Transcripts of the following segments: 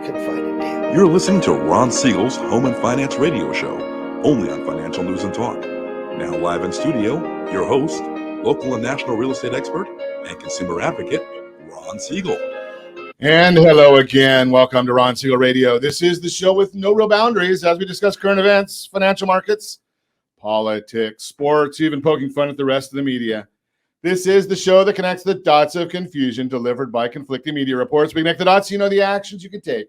confide in him. You're listening to Ron Siegel's Home and Finance Radio Show, only on Financial News and Talk. Now live in studio, your host, local and national real estate expert and consumer advocate, Ron Siegel. And hello again. Welcome to Ron Siegel Radio. This is the show with no real boundaries as we discuss current events, financial markets, politics, sports, even poking fun at the rest of the media. This is the show that connects the dots of confusion delivered by conflicting media reports. We connect the dots so you know the actions you can take.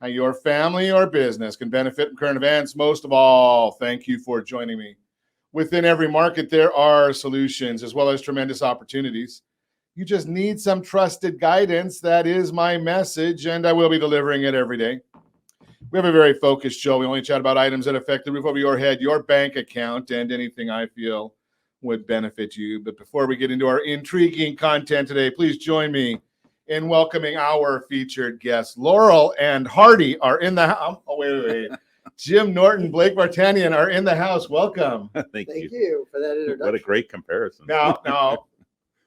How your family or business can benefit from current events. Most of all, thank you for joining me. Within every market, there are solutions as well as tremendous opportunities. You just need some trusted guidance. That is my message, and I will be delivering it every day. We have a very focused show. We only chat about items that affect the roof over your head, your bank account, and anything I feel would benefit you. But before we get into our intriguing content today, please join me in welcoming our featured guests. Laurel and Hardy are in the house. Oh, wait. Jim Norton, Blake Vartanian are in the house. Welcome. Thank you for that introduction. What a great comparison. Now,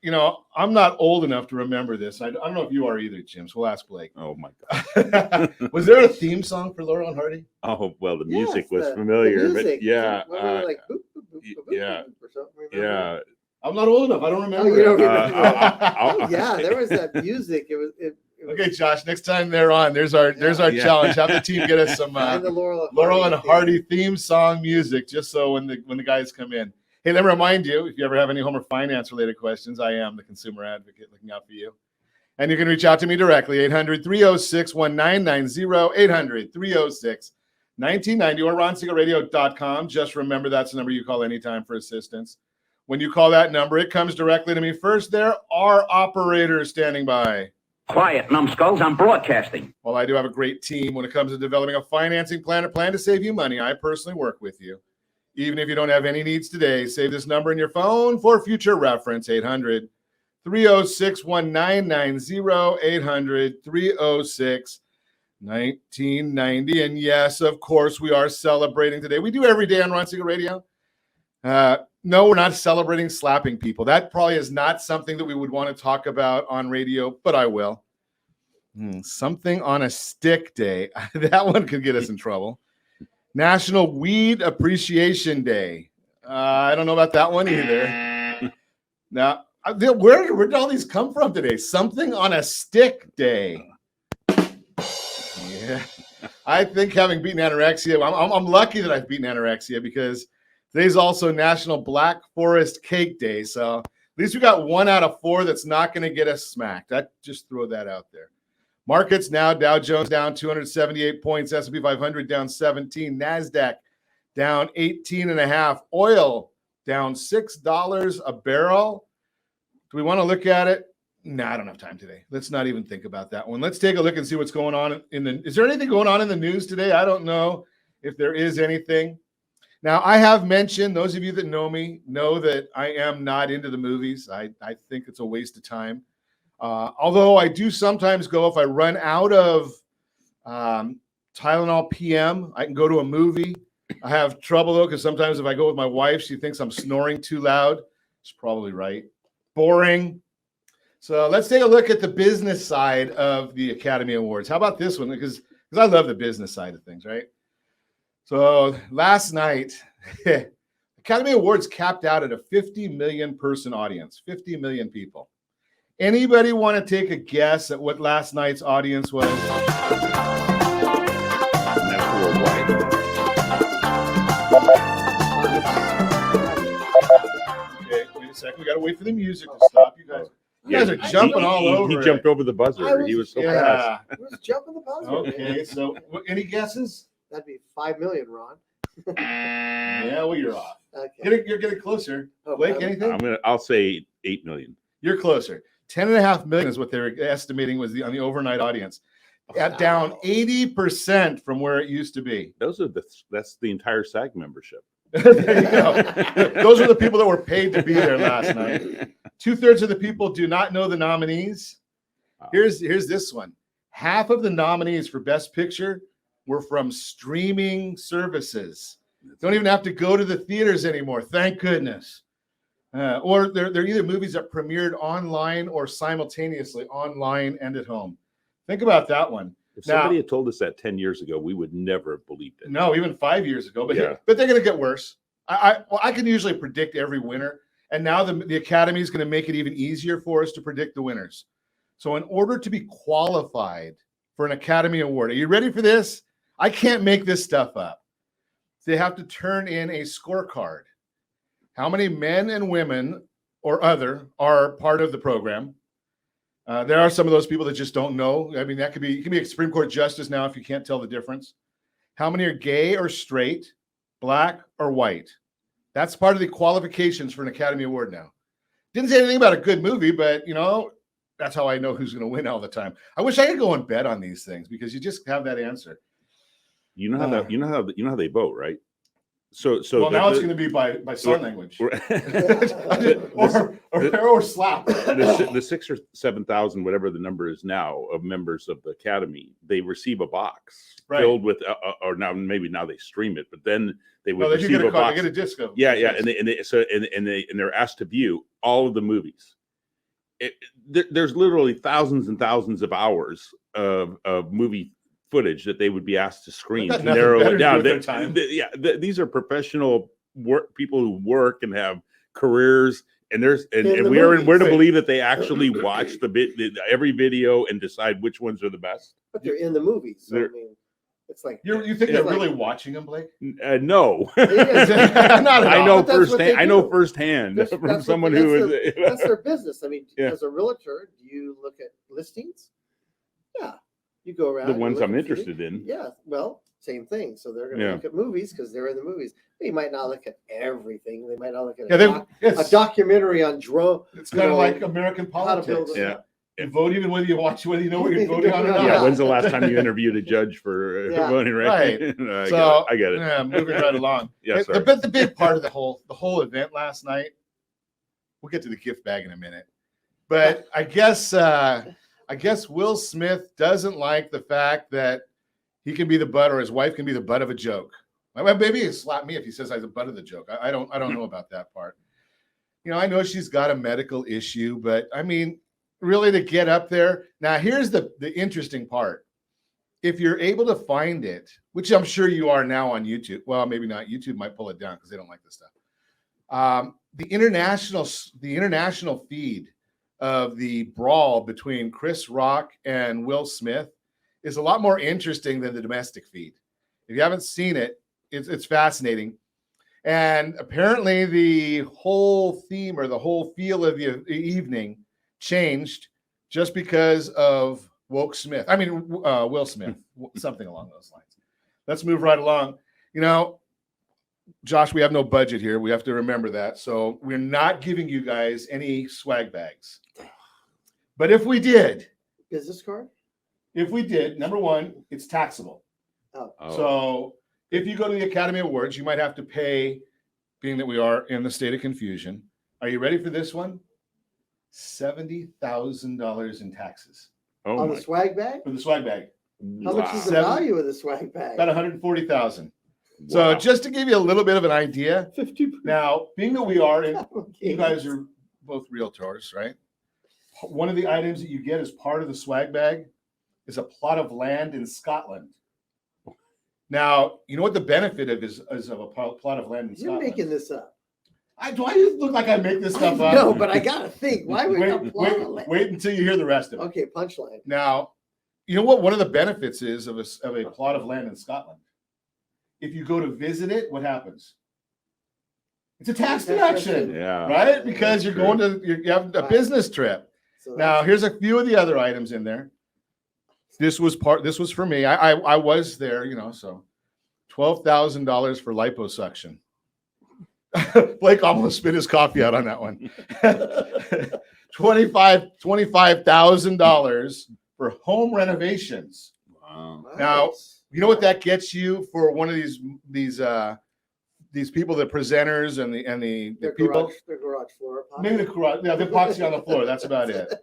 you know, I'm not old enough to remember this. I don't know if you are either, Jim, so we'll ask Blake. Oh, my God. Was there a theme song for Laurel and Hardy? Oh, well, the music was familiar. Music. But yeah. Like, boop, boop, boop, boop, boop, yeah. or something, Yeah. I'm not old enough. I don't remember. Oh, you don't it. remember? Yeah, there was that music. It was Okay, Josh. Next time they're on, there's our challenge. Have the team get us some the Laurel and Hardy theme song music, just so when the guys come in. Hey, let me remind you, if you ever have any home or finance related questions, I am the consumer advocate looking out for you. And you can reach out to me directly, 800-306-1990, 800-306-1990, or ronsiegelradio.com. Just remember that's the number you call anytime for assistance. When you call that number, it comes directly to me first. There are operators standing by. Quiet, numbskulls, I'm broadcasting. Well, I do have a great team when it comes to developing a financing plan, a plan to save you money. I personally work with you. Even if you don't have any needs today, save this number in your phone for future reference, 800-306-1990, 800-306-1990. And yes, of course, we are celebrating today. We do every day on Ron Siegel Radio. No, we're not celebrating slapping people. That probably is not something that we would want to talk about on radio, but I will. Something on a stick day. That one could get us in trouble. National Weed Appreciation Day. I don't know about that one either. Now, where did all these come from today? Something on a stick day. Yeah. I think having beaten anorexia, I'm lucky that I've beaten anorexia because today's also National Black Forest Cake Day. So at least we got 1 out of 4 that's not going to get us smacked. Just throw that out there. Markets now, Dow Jones down 278 points, S&P 500 down 17, NASDAQ down 18.5, oil down $6 a barrel. Do we want to look at it? No, I don't have time today. Let's not even think about that one. Let's take a look and see what's going on is there anything going on in the news today? I don't know if there is anything. Now, I have mentioned, those of you that know me know that I am not into the movies. I think it's a waste of time. Although I do sometimes go, if I run out of Tylenol PM, I can go to a movie. I have trouble, though, because sometimes if I go with my wife, she thinks I'm snoring too loud. She's probably right. Boring. So let's take a look at the business side of the Academy Awards. How about this one? Because I love the business side of things, right? So last night, Academy Awards capped out at a 50 million person audience, 50 million people. Anybody want to take a guess at what last night's audience was? That's worldwide. Okay, wait a second. We got to wait for the music to stop. You guys are jumping all over. He jumped over the buzzer. He was so fast. I was jumping the buzzer. Okay, so any guesses? That'd be 5 million, Ron. Yeah, well, you're off. Okay. You're getting closer. Oh, Blake, anything? I'll say 8 million. You're closer. 10.5 million is what they're estimating was on the overnight audience. Down 80% from where it used to be. That's the entire SAG membership. There you go. Those are the people that were paid to be there last night. 2/3 of the people do not know the nominees. Here's this one. Half of the nominees for Best Picture were from streaming services. Don't even have to go to the theaters anymore. Thank goodness. Or they're either movies that premiered online or simultaneously online and at home. Think about that one. If Now- somebody had told us that 10 years ago, we would never have believed it. No, even 5 years ago. But Yeah. but they're going to get worse. I can usually predict every winner, and now the Academy is going to make it even easier for us to predict the winners. So in order to be qualified for an Academy Award, are you ready for this? I can't make this stuff up. They have to turn in a scorecard. How many men and women or other are part of the program? There are some of those people that just don't know. I mean, you can be a Supreme Court justice now if you can't tell the difference. How many are gay or straight, black or white? That's part of the qualifications for an Academy Award now. Didn't say anything about a good movie, but that's how I know who's going to win all the time. I wish I could go and bet on these things because you just have that answer. You know how they vote, right? So Well, now it's going to be by sign language or slap. the 6,000 or 7,000, whatever the number is now, of members of the Academy, they receive a box filled with, or now maybe now they stream it, but then they would receive a box. They get a disco. Yeah, and they're asked to view all of the movies. There's literally thousands and thousands of hours of movie footage that they would be asked to screen to narrow it down. These are professional people who work and have careers, and we're to believe that they actually watch every video and decide which ones are the best. But they're in the movies. So, I mean, it's like you think they're really watching them, Blake? No, I know firsthand. I know firsthand from someone who is. That's their business. I mean, as a realtor, do you look at listings? Yeah. You go around. The ones I'm interested in. Yeah, well, same thing. So they're going to look at movies because they're in the movies. They might not look at everything. They might not look at a documentary on drone. It's kind of like American politics. You vote even whether you know what you're voting on or not. Yeah, when's the last time you interviewed a judge for voting? Right. I get it. Yeah, moving right along. Yes, but the big part of the whole event last night. We'll get to the gift bag in a minute, but I guess Will Smith doesn't like the fact that he can be the butt or his wife can be the butt of a joke. Maybe he'll slap me if he says I'm the butt of the joke. I don't know about that part. I know she's got a medical issue, but I mean, really to get up there. Now, here's the interesting part. If you're able to find it, which I'm sure you are now on YouTube. Well, maybe not. YouTube might pull it down because they don't like this stuff. The international feed of the brawl between Chris Rock and Will Smith is a lot more interesting than the domestic feed. If you haven't seen it, it's fascinating. And apparently the whole theme or the whole feel of the evening changed just because of Will Smith, something along those lines. Let's move right along. Josh, we have no budget here. We have to remember that. So we're not giving you guys any swag bags. But if we did, business card? If we did, number one, it's taxable. Oh. So if you go to the Academy Awards, you might have to pay, being that we are in the state of confusion. Are you ready for this one? $70,000 in taxes. On the swag bag? For the swag bag. How much is the value of the swag bag? About $140,000. So just to give you a little bit of an idea. 50%. Now, being that we are in, you guys are both realtors, right? One of the items that you get as part of the swag bag is a plot of land in Scotland. Now, you know what the benefit is of a plot of land in Scotland? You're making this up. Do I look like I make this stuff up? No, but I gotta think. Why would a plot of land? Wait until you hear the rest of it. Okay, punchline. Now, you know what one of the benefits is of a plot of land in Scotland? If you go to visit it, what happens? It's a tax deduction, right? Because you're going to you have a business trip. So now, here's a few of the other items in there. This was for me. I was there, so $12,000 for liposuction. Blake almost spit his coffee out on that one. $25,000 for home renovations. Wow. Now, you know what that gets you for one of these people, the presenters and the people? Their garage floor. Maybe the epoxy on the floor. That's about it.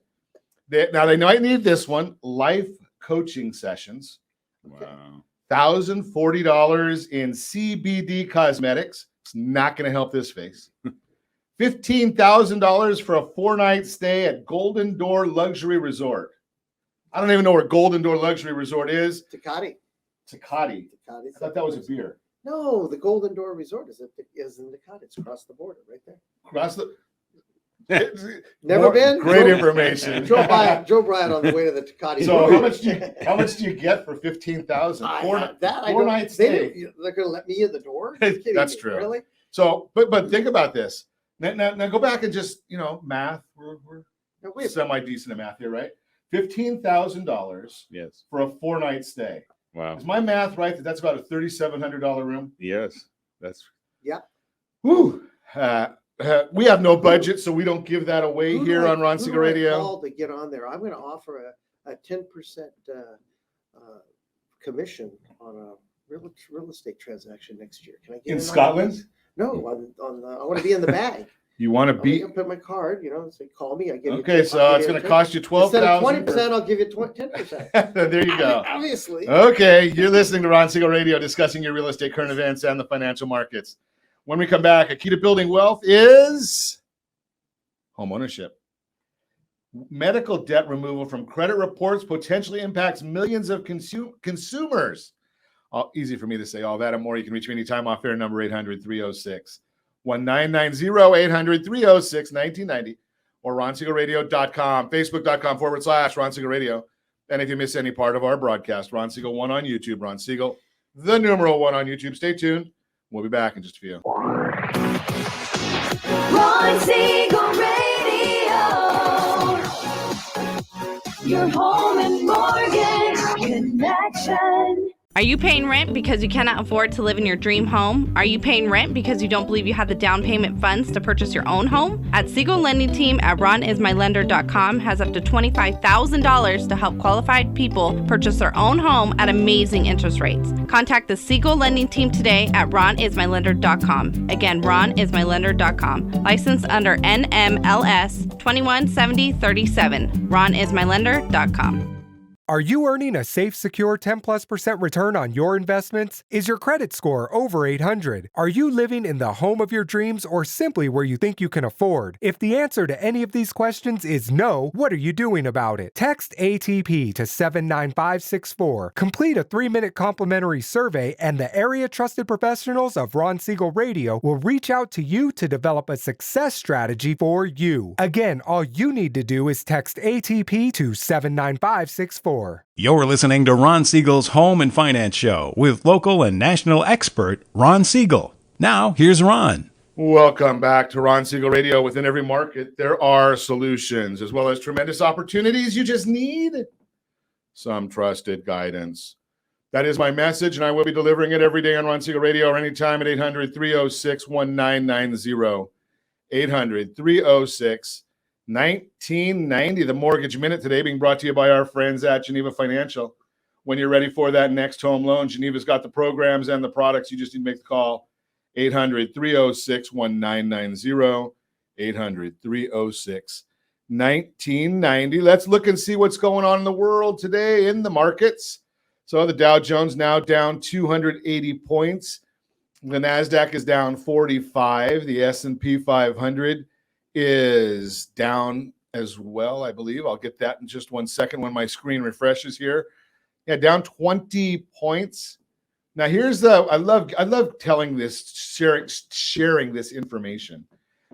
They might need this one. Life coaching sessions. Wow. $1,040 in CBD cosmetics. It's not going to help this face. $15,000 for a 4-night stay at Golden Door Luxury Resort. I don't even know where Golden Door Luxury Resort is. Tecate. I thought that was a beer. No, the Golden Door Resort is in Tecate. It's across the border, right there. Across the. Never been. Great information. Drove by it on the way to the Tecate. So how much do you get for 15,000? Four nights stay. They're going to let me in the door? That's true. Really? So, but think about this. Now go back and just math. We're semi decent at math here, right? $15,000. Yes. For a 4-night stay. Wow. Is my math right? That's about a $3,700 room. Yes. That's. Yeah. Whew. We have no budget, so we don't give that away here on Ron Siegel Radio. Call to get on there. I'm going to offer a 10% commission on a real estate transaction next year. Can I get in Scotland? No, I want to be in the bag. You want to be? I'll put my card. Say call me. I give you. Okay, so it's going to cost you $12,000. Instead of 20%, I'll give you 10%. There you go. Obviously. Okay, you're listening to Ron Siegel Radio, discussing your real estate, current events, and the financial markets. When we come back, a key to building wealth is homeownership. Medical debt removal from credit reports potentially impacts millions of consumers. Easy for me to say all that and more. You can reach me anytime off air, number 800-306-1990, 800-306-1990, or ronsiegelradio.com, facebook.com/Ron Siegel Radio. And if you miss any part of our broadcast, Ron Siegel 1 on YouTube, Ron Siegel, the numeral 1 on YouTube. Stay tuned. We'll be back in just a few. Ron Siegel Radio, your home and mortgage connection. Are you paying rent because you cannot afford to live in your dream home? Are you paying rent because you don't believe you have the down payment funds to purchase your own home? At Siegel Lending Team at ronismylender.com has up to $25,000 to help qualified people purchase their own home at amazing interest rates. Contact the Siegel Lending Team today at ronismylender.com. Again, ronismylender.com. Licensed under NMLS 217037. ronismylender.com. Are you earning a safe, secure 10+% return on your investments? Is your credit score over 800? Are you living in the home of your dreams or simply where you think you can afford? If the answer to any of these questions is no, what are you doing about it? Text ATP to 79564. Complete a 3-minute complimentary survey and the area trusted professionals of Ron Siegel Radio will reach out to you to develop a success strategy for you. Again, all you need to do is text ATP to 79564. You're listening to Ron Siegel's Home and Finance Show with local and national expert Ron Siegel. Now, here's Ron. Welcome back to Ron Siegel Radio. Within every market, there are solutions as well as tremendous opportunities. You just need some trusted guidance. That is my message, and I will be delivering it every day on Ron Siegel Radio or anytime at 800-306-1990. 800-306-1990. The Mortgage Minute today being brought to you by our friends at Geneva Financial. When you're ready for that next home loan, Geneva's got the programs and the products. You just need to make the call. 800-306-1990. 800-306-1990. Let's look and see what's going on in the world today in the markets. So the Dow Jones now down 280 points. The NASDAQ is down 45. The S&P 500 is down as well, I believe. I'll get that in just 1 second when my screen refreshes here. Yeah, down 20 points. Now here's I love telling this, sharing this information,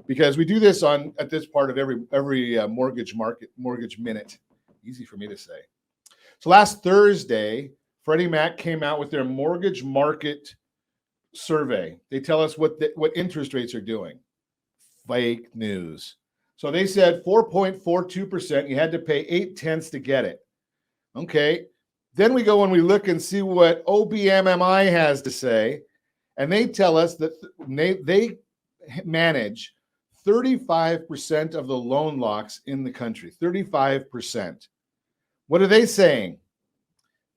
because we do this at this part of every mortgage minute. Easy for me to say. So last Thursday, Freddie Mac came out with their mortgage market survey. They tell us what interest rates are doing. Fake news. So they said 4.42%. You had to pay 0.8 to get it. Okay. Then we go and we look and see what OBMMI has to say. And they tell us that they manage 35% of the loan locks in the country. 35%. What are they saying?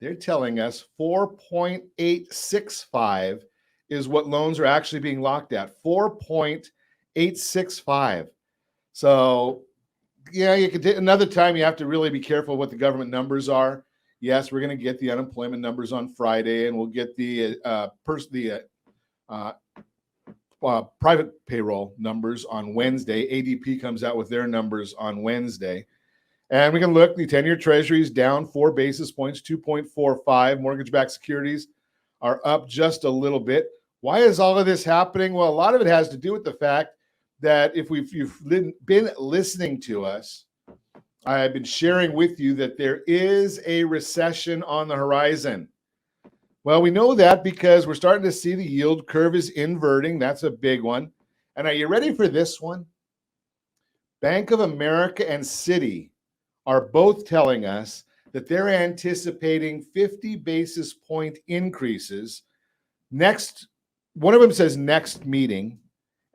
They're telling us 4.865 is what loans are actually being locked at. 4.865. So, yeah, you could another time you have to really be careful what the government numbers are. Yes, we're going to get the unemployment numbers on Friday, and we'll get the private payroll numbers on Wednesday. ADP comes out with their numbers on Wednesday. And we can look, the 10-year treasury is down 4 basis points, 2.45. Mortgage-backed securities are up just a little bit. Why is all of this happening? Well, a lot of it has to do with the fact that if you've been listening to us, I have been sharing with you that there is a recession on the horizon. Well, we know that because we're starting to see the yield curve is inverting. That's a big one. And are you ready for this one? Bank of America and Citi are both telling us that they're anticipating 50 basis point increases next. One of them says next meeting,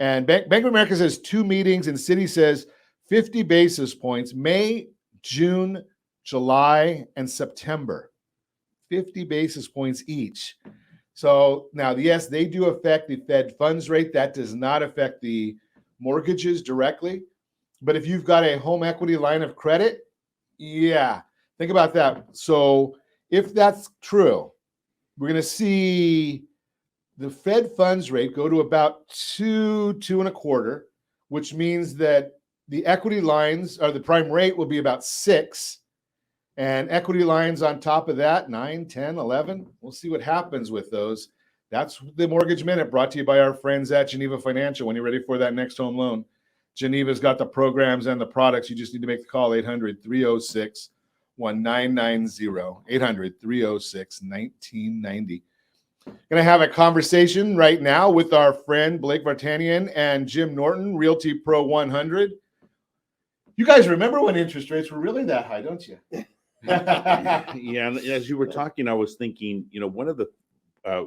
and Bank of America says 2 meetings, and Citi says 50 basis points, May, June, July, and September. 50 basis points each. So now, yes, they do affect the Fed funds rate. That does not affect the mortgages directly. But if you've got a home equity line of credit, yeah, think about that. So if that's true, we're going to see the Fed funds rate go to about 2.25, which means that the equity lines, or the prime rate, will be about 6, and equity lines on top of that, 9, 10, 11. We'll see what happens with those. That's the Mortgage Minute, brought to you by our friends at Geneva Financial. When you're ready for that next home loan, Geneva's got the programs and the products. You just need to make the call, 800-306-1990, 800-306-1990. Going to have a conversation right now with our friend Blake Vartanian and Jim Norton, Realty Pro 100. You guys remember when interest rates were really that high, don't you? Yeah, and as you were talking, I was thinking, one of the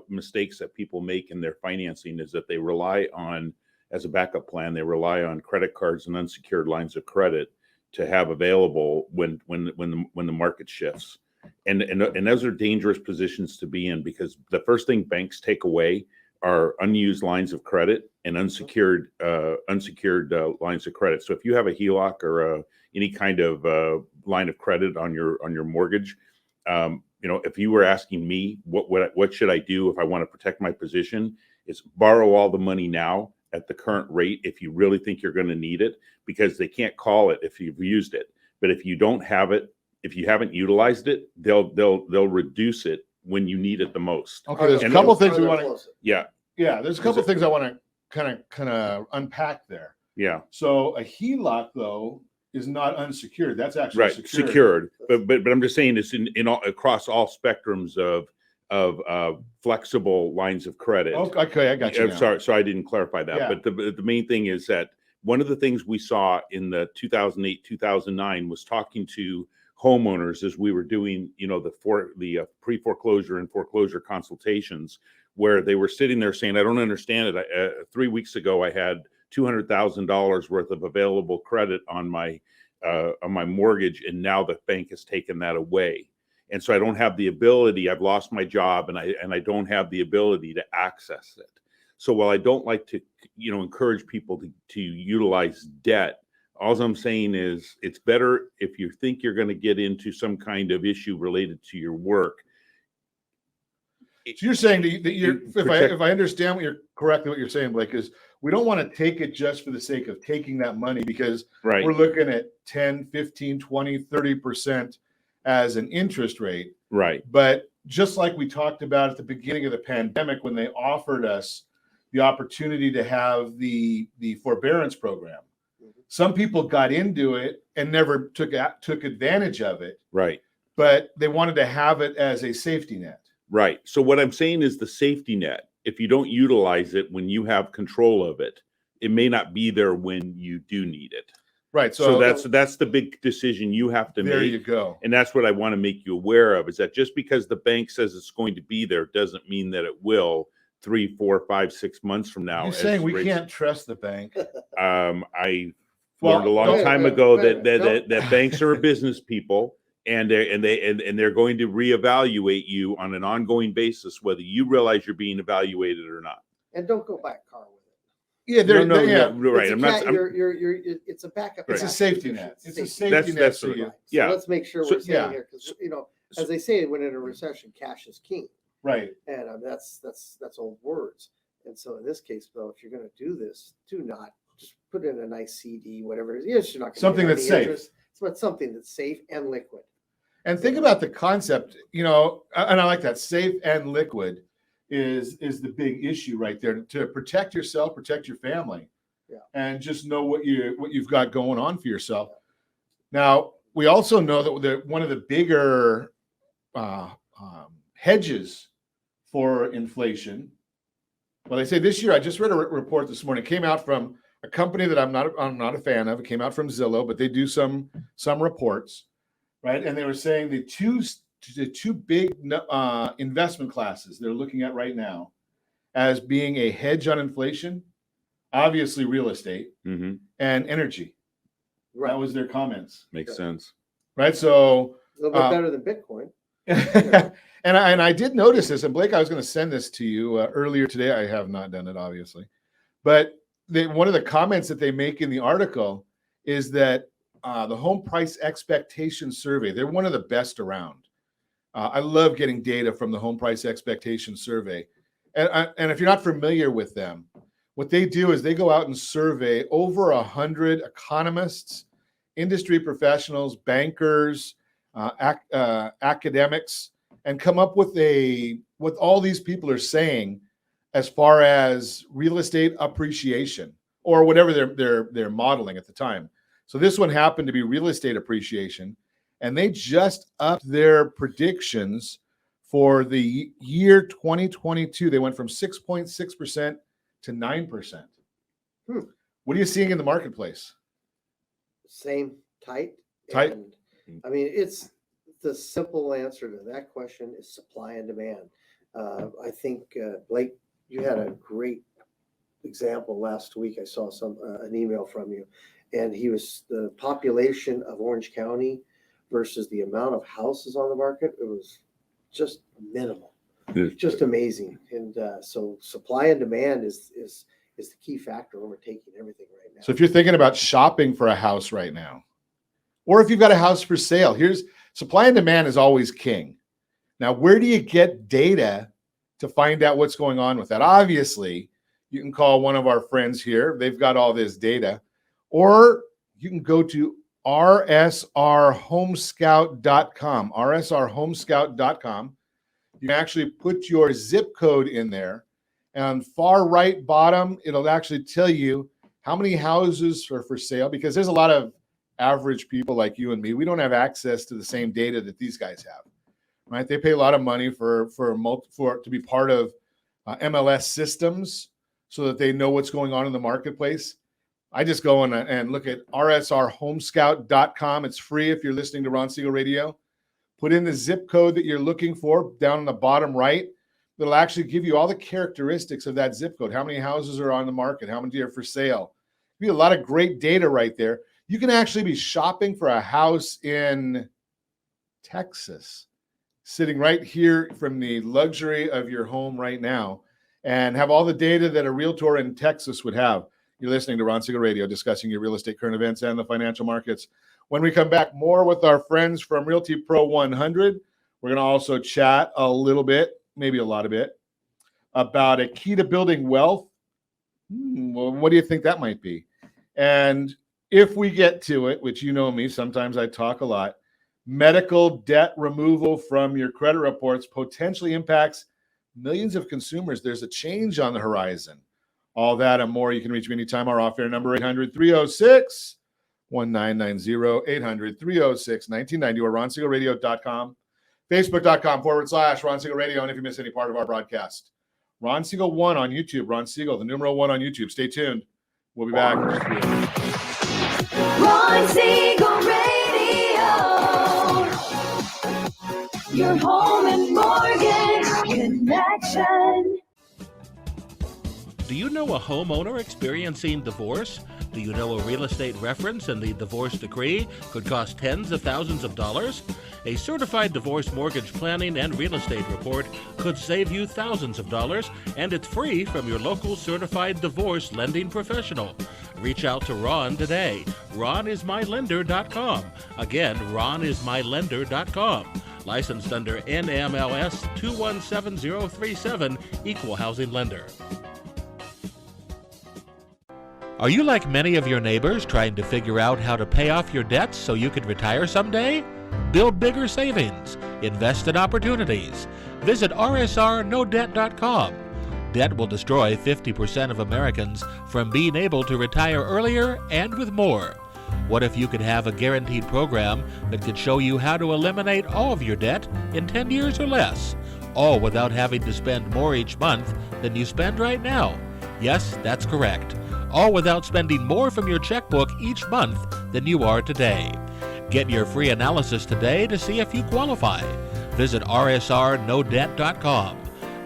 mistakes that people make in their financing is that they rely on, as a backup plan, they rely on credit cards and unsecured lines of credit to have available when the market shifts. And those are dangerous positions to be in, because the first thing banks take away are unused lines of credit and unsecured lines of credit. So if you have a HELOC or any kind of line of credit on your mortgage, if you were asking me what should I do if I want to protect my position, is borrow all the money now at the current rate if you really think you're going to need it, because they can't call it if you've used it. But if you don't have it, if you haven't utilized it, they'll reduce it when you need it the most. Okay, there's a couple things we want to. Yeah. There's a couple things I want to kind of unpack there. Yeah. So a HELOC though is not unsecured. That's actually right. Secured. But I'm just saying it's in all, across all spectrums of flexible lines of credit. Okay, I got you. Sorry, I didn't clarify that. Yeah. But the main thing is that one of the things we saw in the 2008-2009 was talking to homeowners as we were doing, the pre-foreclosure and foreclosure consultations, where they were sitting there saying, I don't understand it. 3 weeks ago, I had $200,000 worth of available credit on my mortgage, and now the bank has taken that away. And so I don't have the ability, I've lost my job, and I don't have the ability to access it. So while I don't like to, encourage people to utilize debt, all I'm saying is it's better if you think you're going to get into some kind of issue related to your work. So you're saying that if I understand what you're saying, Blake, is we don't want to take it just for the sake of taking that money, because we're looking at 10, 15, 20, 30% as an interest rate. Right. But just like we talked about at the beginning of the pandemic, when they offered us the opportunity to have the forbearance program, some people got into it and never took advantage of it. Right. But they wanted to have it as a safety net. Right. So what I'm saying is the safety net, if you don't utilize it when you have control of it, it may not be there when you do need it. Right. So that's the big decision you have to make. There you go. And that's what I want to make you aware of, is that just because the bank says it's going to be there doesn't mean that it will 3, 4, 5, 6 months from now. You're saying we can't trust the bank? I learned a long time ago that banks are business people, and they're going to reevaluate you on an ongoing basis, whether you realize you're being evaluated or not. And don't go buy a car with it. Yeah, right. It's a backup. It's a safety net. It's a safety net for you. So let's make sure we're staying here, because as they say, when in a recession, cash is king. Right. And that's old words. And so in this case, though, if you're going to do this, do not just put in a nice CD, whatever it is. Yes, you're not going something that's safe. but something that's safe and liquid. And think about the concept, and I like that, safe and liquid is the big issue right there, to protect yourself, protect your family, and just know what you've got going on for yourself. Now, we also know that one of the bigger hedges for inflation. Well, they say this year, I just read a report this morning, came out from a company that I'm not a fan of. It came out from Zillow, but they do some reports, right? And they were saying the two big investment classes they're looking at right now as being a hedge on inflation, obviously real estate and energy. Right. That was their comments. Makes sense. Right. So a little bit better than Bitcoin. And I did notice this, and Blake, I was going to send this to you earlier today. I have not done it, obviously. But one of the comments that they make in the article is that the home price expectation survey, they're one of the best around. I love getting data from the home price expectation survey. And if you're not familiar with them, what they do is they go out and survey over 100 economists, industry professionals, bankers, academics, and come up with what all these people are saying as far as real estate appreciation or whatever they're modeling at the time. So this one happened to be real estate appreciation, and they just upped their predictions for the year 2022. They went from 6.6% to 9%. What are you seeing in the marketplace? Same, tight. And, I mean, it's the simple answer to that question is supply and demand. I think, Blake, you had a great example last week. I saw an email from you, and the population of Orange County versus the amount of houses on the market. It was just minimal, just amazing. And so supply and demand is the key factor overtaking everything right now. So if you're thinking about shopping for a house right now, or if you've got a house for sale, here's supply and demand is always king. Now, where do you get data to find out what's going on with that? Obviously, you can call one of our friends here. They've got all this data. Or you can go to rsrhomescout.com, rsrhomescout.com. You can actually put your zip code in there. And on far right bottom, it'll actually tell you how many houses are for sale, because there's a lot of average people like you and me. We don't have access to the same data that these guys have, right? They pay a lot of money for to be part of MLS systems so that they know what's going on in the marketplace. I just go and look at rsrhomescout.com. It's free if you're listening to Ron Siegel Radio. Put in the zip code that you're looking for down in the bottom right. It'll actually give you all the characteristics of that zip code. How many houses are on the market? How many are for sale? Give you a lot of great data right there. You can actually be shopping for a house in Texas, sitting right here from the luxury of your home right now, and have all the data that a realtor in Texas would have. You're listening to Ron Siegel Radio, discussing your real estate current events and the financial markets. When we come back, more with our friends from Realty Pro 100. We're going to also chat a little bit, maybe a lot of it, about a key to building wealth. Well, what do you think that might be? And if we get to it, which you know me, sometimes I talk a lot, medical debt removal from your credit reports potentially impacts millions of consumers. There's a change on the horizon. All that and more. You can reach me anytime. Our off-air number, 800-306-1990, 800-306-1990, or RonSiegelRadio.com, Facebook.com/Ron Siegel Radio. And if you miss any part of our broadcast, Ron Siegel 1 on YouTube, Ron Siegel, the numeral 1 on YouTube. Stay tuned. We'll be back. Ron Siegel Radio, your home and mortgage connection. Do you know a homeowner experiencing divorce? Do you know a real estate reference and the divorce decree could cost tens of thousands of dollars? A certified divorce mortgage planning and real estate report could save you thousands of dollars, and it's free from your local certified divorce lending professional. Reach out to Ron today. RonIsMyLender.com. Again, RonIsMyLender.com. Licensed under NMLS 217037, Equal Housing Lender. Are you like many of your neighbors trying to figure out how to pay off your debts so you could retire someday? Build bigger savings. Invest in opportunities. Visit rsrnodebt.com. Debt will destroy 50% of Americans from being able to retire earlier and with more. What if you could have a guaranteed program that could show you how to eliminate all of your debt in 10 years or less, all without having to spend more each month than you spend right now? Yes, that's correct. All without spending more from your checkbook each month than you are today. Get your free analysis today to see if you qualify. Visit rsrnodebt.com.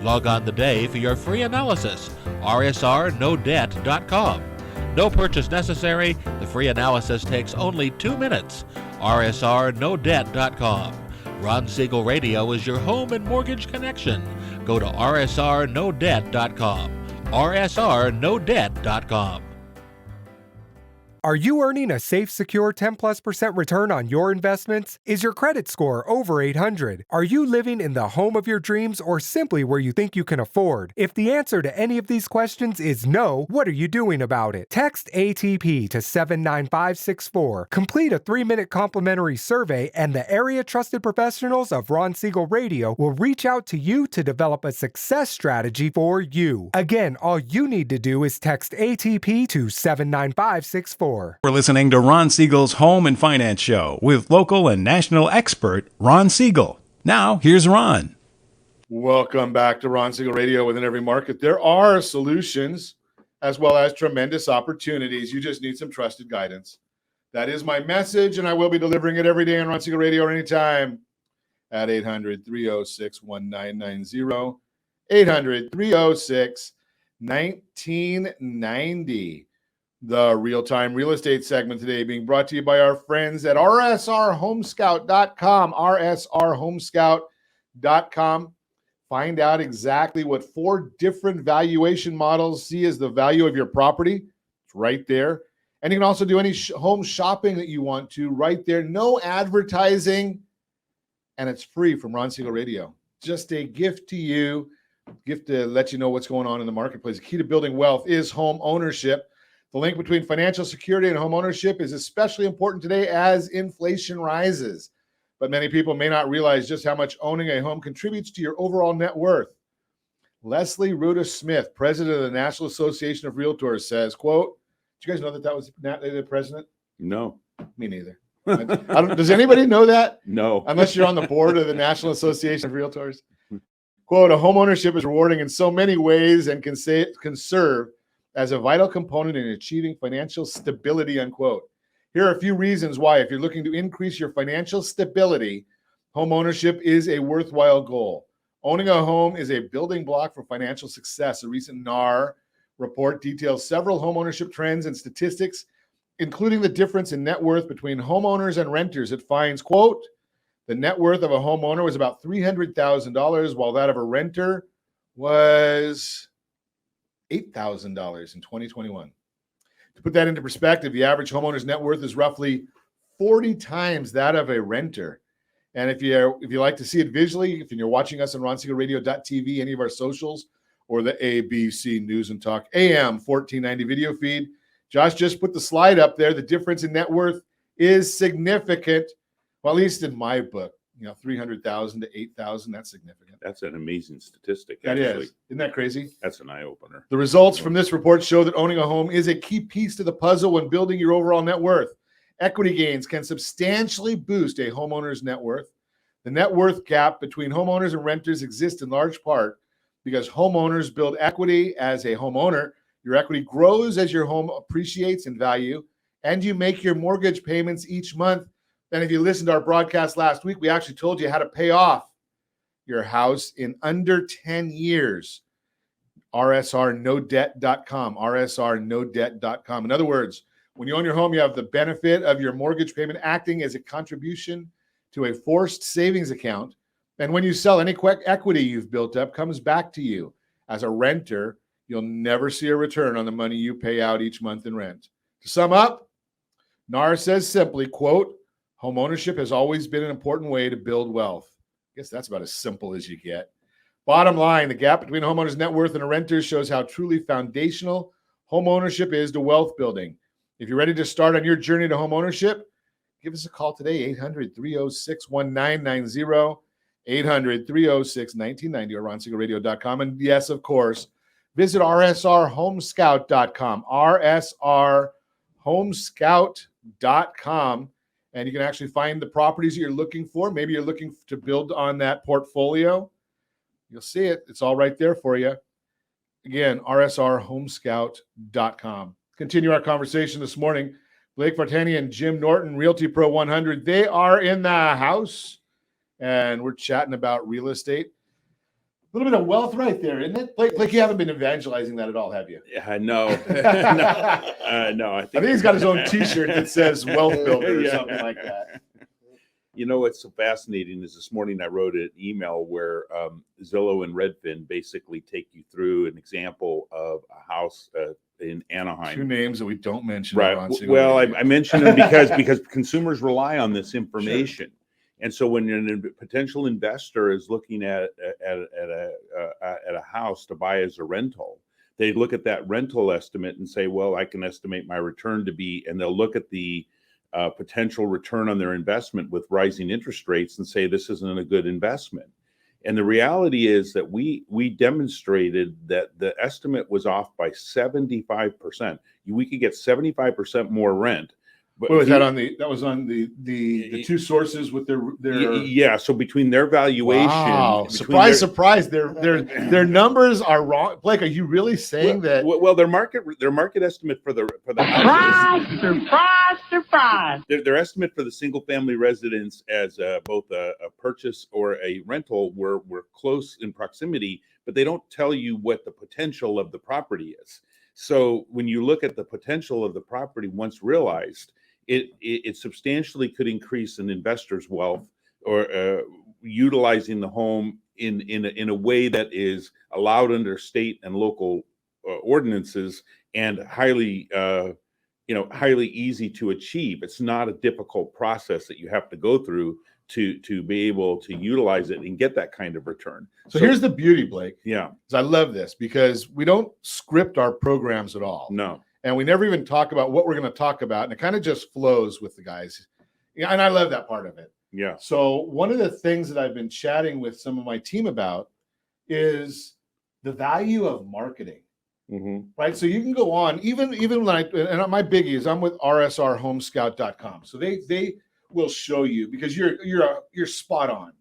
Log on today for your free analysis, rsrnodebt.com. No purchase necessary. The free analysis takes only 2 minutes. rsrnodebt.com. Ron Siegel Radio is your home and mortgage connection. Go to rsrnodebt.com. rsrnodebt.com. Are you earning a safe, secure 10+% return on your investments? Is your credit score over 800? Are you living in the home of your dreams or simply where you think you can afford? If the answer to any of these questions is no, what are you doing about it? Text ATP to 79564. Complete a 3-minute complimentary survey and the area trusted professionals of Ron Siegel Radio will reach out to you to develop a success strategy for you. Again, all you need to do is text ATP to 79564. We're listening to Ron Siegel's Home and Finance Show with local and national expert Ron Siegel. Now, here's Ron. Welcome back to Ron Siegel Radio. Within every market, there are solutions as well as tremendous opportunities. You just need some trusted guidance. That is my message, and I will be delivering it every day on Ron Siegel Radio or anytime at 800-306-1990, 800-306-1990. The real-time real estate segment today being brought to you by our friends at rsrhomescout.com, rsrhomescout.com. Find out exactly what 4 different valuation models see as the value of your property. It's right there. And you can also do any home shopping that you want to right there. No advertising, and it's free from Ron Siegel Radio. Just a gift to you, gift to let you know what's going on in the marketplace. The key to building wealth is home ownership. The link between financial security and home ownership is especially important today as inflation rises. But many people may not realize just how much owning a home contributes to your overall net worth. Leslie Ruda Smith, president of the National Association of Realtors, says, quote, did you guys know that was the president? No. Me neither. Does anybody know that? No. Unless you're on the board of the National Association of Realtors. Quote, a home ownership is rewarding in so many ways and can serve as a vital component in achieving financial stability, unquote. Here are a few reasons why, if you're looking to increase your financial stability, home ownership is a worthwhile goal. Owning a home is a building block for financial success. A recent NAR report details several home ownership trends and statistics, including the difference in net worth between homeowners and renters. It finds, quote, the net worth of a homeowner was about $300,000, while that of a renter was $8,000 in 2021. To put that into perspective, the average homeowner's net worth is roughly 40 times that of a renter. And if you like to see it visually, if you're watching us on RonSiegelRadio.tv, any of our socials, or the ABC News and Talk AM 1490 video feed, Josh just put the slide up there. The difference in net worth is significant. Well, at least in my book, 300,000 to 8,000, that's significant. That's an amazing statistic. That actually. is. Isn't that crazy? That's an eye-opener. The results from this report show that owning a home is a key piece to the puzzle when building your overall net worth. Equity gains can substantially boost a homeowner's net worth. The net worth gap between homeowners and renters exists in large part because homeowners build equity as a homeowner. Your equity grows as your home appreciates in value, and you make your mortgage payments each month. And if you listened to our broadcast last week, we actually told you how to pay off your house in under 10 years. rsrnodebt.com, rsrnodebt.com. In other words, when you own your home, you have the benefit of your mortgage payment acting as a contribution to a forced savings account. And when you sell, any equity you've built up comes back to you. As a renter, you'll never see a return on the money you pay out each month in rent. To sum up, NAR says simply, quote, home ownership has always been an important way to build wealth. I guess that's about as simple as you get. Bottom line, the gap between a homeowner's net worth and a renter's shows how truly foundational home ownership is to wealth building. If you're ready to start on your journey to home ownership, give us a call today, 800-306-1990, 800-306-1990, or ronsiegelradio.com. And yes, of course, visit rsrhomescout.com, rsrhomescout.com, and you can actually find the properties that you're looking for. Maybe you're looking to build on that portfolio. You'll see it. It's all right there for you. Again, rsrhomescout.com. Continue our conversation this morning. Blake Vartanian, Jim Norton, Realty Pro 100. They are in the house, and we're chatting about real estate. A little bit of wealth right there, isn't it? Blake, you haven't been evangelizing that at all, have you? Yeah, no. No. I think he's got his own T-shirt that says "Wealth Builder" or something like that. You know what's so fascinating is this morning I wrote an email where Zillow and Redfin basically take you through an example of a house in Anaheim. Two names that we don't mention. Right. Well, I mentioned them because consumers rely on this information. Sure. And so when a potential investor is looking at a house to buy as a rental, they look at that rental estimate and say, well, I can estimate my return to be, and they'll look at the potential return on their investment with rising interest rates and say this isn't a good investment. And the reality is that we demonstrated that the estimate was off by 75%. We could get 75% more rent. But what was that on the? That was on the two sources with their. Yeah. So between their valuation, wow! Surprise! Their numbers are wrong. Blake, are you really saying that? Well, their market estimate for the surprise. Their estimate for the single family residence as both a purchase or a rental were close in proximity, but they don't tell you what the potential of the property is. So when you look at the potential of the property once realized, it substantially could increase an investor's wealth or utilizing the home in a way that is allowed under state and local ordinances and highly easy to achieve. It's not a difficult process that you have to go through to be able to utilize it and get that kind of return. So here's the beauty, Blake. Yeah. I love this because we don't script our programs at all. No. And we never even talk about what we're going to talk about. And it kind of just flows with the guys. Yeah, and I love that part of it. Yeah. So one of the things that I've been chatting with some of my team about is the value of marketing. Mm-hmm. Right. So you can go on, even when and my biggie is I'm with rsrhomescout.com. So they will show you because you're spot on.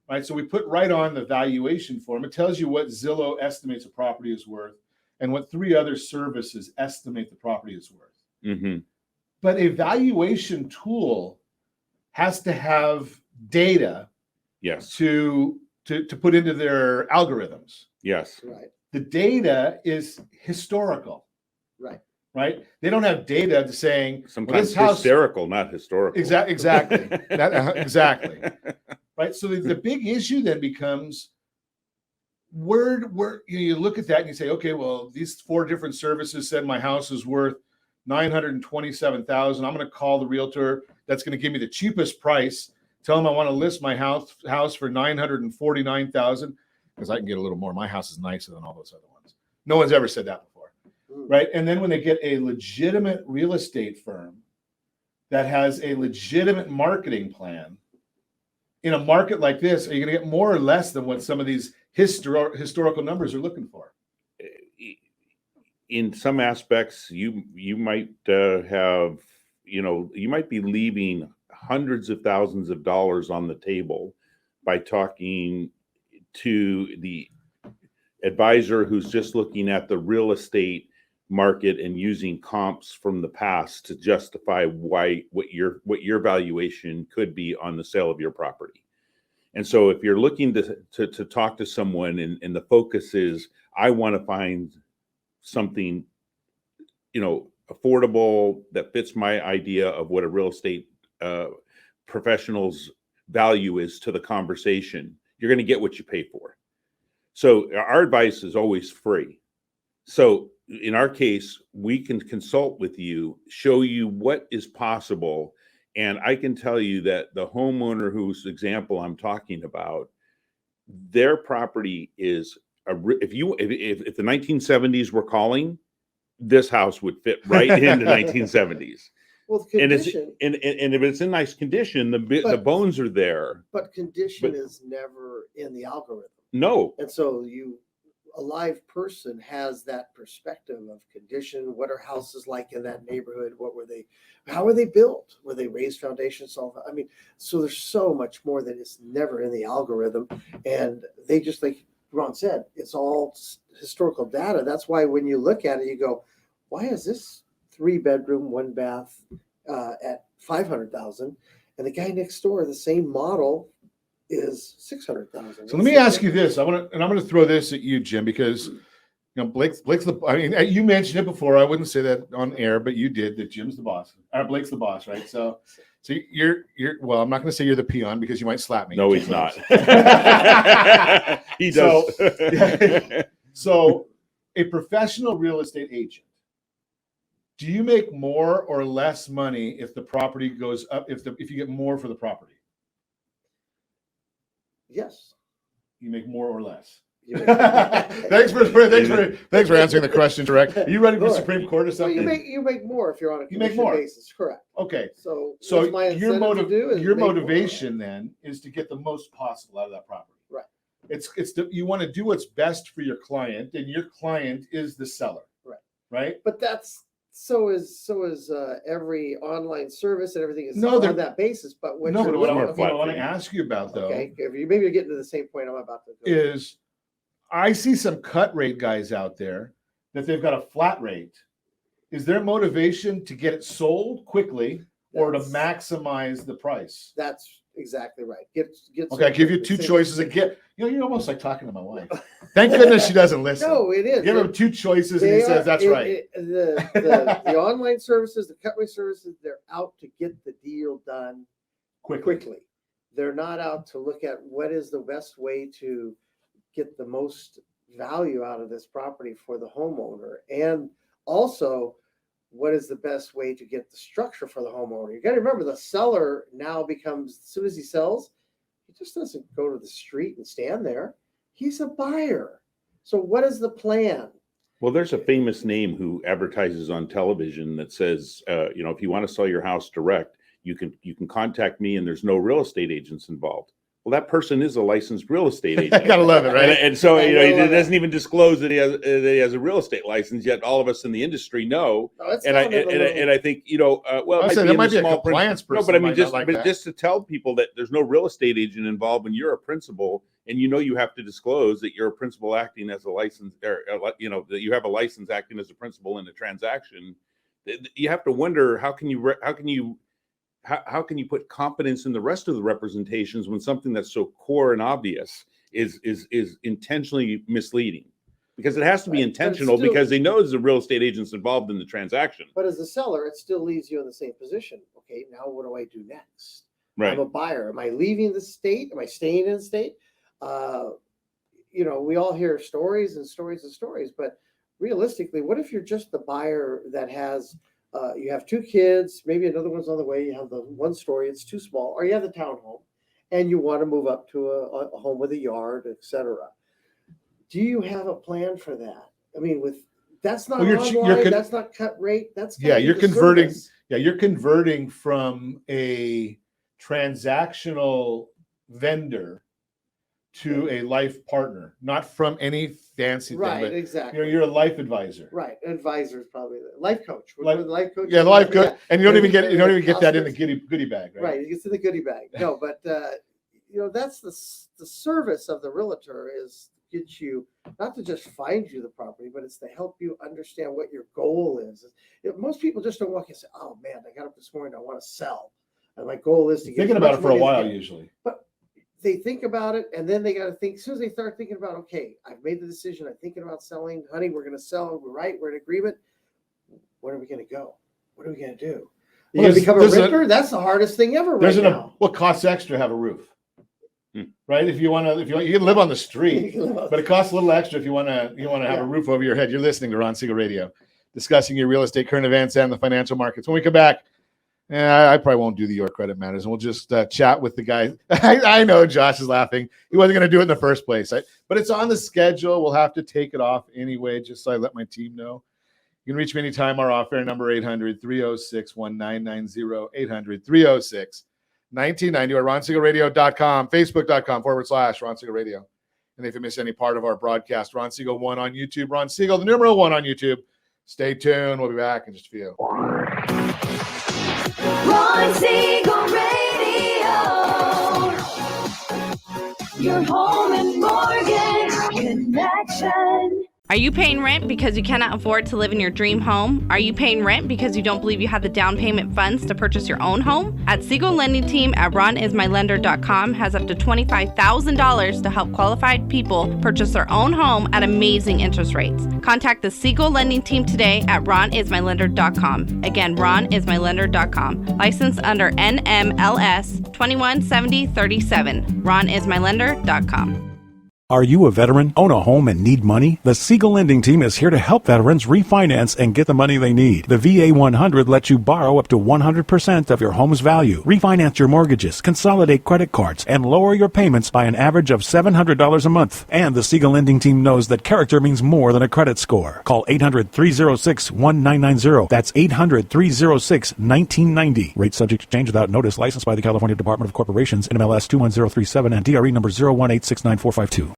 Right. So we put right on the valuation form. It tells you what Zillow estimates a property is worth and what 3 other services estimate the property is worth. Mm-hmm. But a valuation tool has to have data. Yes. To put into their algorithms. Yes. Right. The data is historical. Right. Right. They don't have data to saying sometimes hysterical, not historical. Exactly. Exactly. Right. So the big issue then becomes where you look at that and you say, okay, well, these 4 different services said my house is worth $927,000. I'm going to call the realtor that's going to give me the cheapest price. Tell them I want to list my house for $949,000 because I can get a little more. My house is nicer than all those other ones. No one's ever said that before, right? And then when they get a legitimate real estate firm that has a legitimate marketing plan in a market like this, are you going to get more or less than what some of these historical numbers are looking for? In some aspects, you might have, you might be leaving hundreds of thousands of dollars on the table by talking to the advisor who's just looking at the real estate market and using comps from the past to justify what your valuation could be on the sale of your property. And so if you're looking to talk to someone and the focus is, I want to find something, affordable that fits my idea of what a real estate professional's value is to the conversation, you're going to get what you pay for. So our advice is always free. So in our case, we can consult with you, show you what is possible. And I can tell you that the homeowner whose example I'm talking about, their property is if the 1970s were calling, this house would fit right in the 1970s. Well, And it's condition, and if it's in nice condition, the But- bones are there. but condition but- is never in the algorithm. No, And so a live person has that perspective of condition. What are houses like in that neighborhood? How were they built? Were they raised foundation salt? I mean, so there's so much more that is never in the algorithm. And they just, like Ron said, it's all historical data. That's why when you look at it, you go, why is this 3-bedroom, 1-bath at $500,000? And the guy next door, the same model, is $600,000. So let me ask you this. I'm going to throw this at you, Jim, because Blake's the. I mean, you mentioned it before. I wouldn't say that on air, but you did. That Jim's the boss. Blake's the boss, right? So you're. Well, I'm not going to say you're the peon because you might slap me. no, he's not. He does. So, a professional real estate agent. Do you make more or less money if the property goes up? If you get more for the property? Yes. You make more or less. You make- Thanks for answering the question direct. Are you running for Sure. Supreme Court or Well, something? you make more if you're on a You make commission more. basis, correct? Okay. So So what's my your incentive to do is your make more. motivation then is to get the most possible out of that property. Right. You want to do what's best for your client, and your client is the seller. Right. Right. But so is every online service and everything is No, they're- on that basis. But what No, you're but what I looking- want, what I want to ask you about though okay, if you maybe you're getting to the same point I'm about to go. is I see some cut rate guys out there that they've got a flat rate. Is their motivation to get it sold quickly or to That's- maximize the price? That's exactly right. Get Okay, I give you some- two same- choices again. You're almost like talking to my wife. Thank goodness she doesn't listen. No, it is. Give him two choices and They he says are- that's right. The online services, the cut rate services, they're out to get the deal done quickly. They're not out to look at what is the best way to get the most value out of this property for the homeowner. And also, what is the best way to get the structure for the homeowner? You got to remember the seller now becomes, as soon as he sells, he just doesn't go to the street and stand there. He's a buyer. So what is the plan? Well, there's a famous name who advertises on television that says, if you want to sell your house direct, you can contact me, and there's no real estate agents involved. Well, that person is a licensed real estate agent. Gotta love it, right? And so I he love doesn't even disclose that he has a real estate license. Yet all of us in the industry know. No, it's And I not in the little- and I think well, I it said be there in might the be a small print. compliance person. No, but I who mean, might not like that. just to tell people that there's no real estate agent involved when you're a principal, and you have to disclose that you're a principal acting as a license, or that you have a license acting as a principal in a transaction. You have to wonder how can you put confidence in the rest of the representations when something that's so core and obvious is intentionally misleading? Because it has to be Right, but it's intentional, still- because they know there's a real estate agent's involved in the transaction. But as a seller, it still leaves you in the same position. Okay, now what do I do next? Right. I'm a buyer. Am I leaving the state? Am I staying in the state? We all hear stories and stories and stories, but realistically, what if you're just the buyer that has, you have 2 kids, maybe another one's on the way, you have the 1 story, it's too small, or you have the townhome, and you want to move up to a home with a yard, etc. Do you have a plan for that? I mean, that's not Well, you're online, con- that's not cut rate, that's Yeah, gotta be you're the converting. service. Yeah, you're converting from a transactional vendor to a life partner, not from any fancy Right, thing, but exactly. you're a life advisor. Right, advisor is probably the life coach. Life- The life coach. Yeah, the life coach, Yeah. and you don't even get that in the Hospice. goodie bag, right? Right, it gets in the goodie bag. No, but that's the service of the realtor is to get you not to just find you the property, but it's to help you understand what your goal is. Most people just don't walk and say, "Oh man, I got up this morning, I want to sell, and my goal is to get." Thinking as about much it for a money as I while can." usually. But they think about it, and then they got to think. As soon as they start thinking about, okay, I've made the decision. I'm thinking about selling. Honey, we're going to sell. We're right. We're in agreement. Where are we going to go? What are we going to do? You Well, going to become a there's renter? That's the hardest thing ever right now. What costs extra to have a roof? Right? If you can live on the street, but it costs a little extra if you want to have a roof over your head. You're listening to Ron Siegel Radio, discussing your real estate, current events, and the financial markets. When we come back, I probably won't do the Your Credit Matters, and we'll just chat with the guy. I know Josh is laughing. He wasn't going to do it in the first place, but it's on the schedule. We'll have to take it off anyway, just so I let my team know. You can reach me anytime. Our off-air number, 800-306-1990, 800-306-1990, or RonSiegelRadio.com, Facebook.com/Ron Siegel Radio. And if you miss any part of our broadcast, Ron Siegel 1 on YouTube, Ron Siegel, the numeral 1 on YouTube. Stay tuned. We'll be back in just a few. Ron Siegel Radio. Your home and mortgage connection. Are you paying rent because you cannot afford to live in your dream home? Are you paying rent because you don't believe you have the down payment funds to purchase your own home? At Siegel Lending Team at RonIsMyLender.com has up to $25,000 to help qualified people purchase their own home at amazing interest rates. Contact the Siegel Lending Team today at RonIsMyLender.com. Again, RonIsMyLender.com. Licensed under NMLS 217037. RonIsMyLender.com. Are you a veteran, own a home, and need money? The Siegel Lending Team is here to help veterans refinance and get the money they need. The VA 100 lets you borrow up to 100% of your home's value, refinance your mortgages, consolidate credit cards, and lower your payments by an average of $700 a month. And the Siegel Lending Team knows that character means more than a credit score. Call 800-306-1990. That's 800-306-1990. Rate subject to change without notice. Licensed by the California Department of Corporations, NMLS 21037, and DRE number 018694452.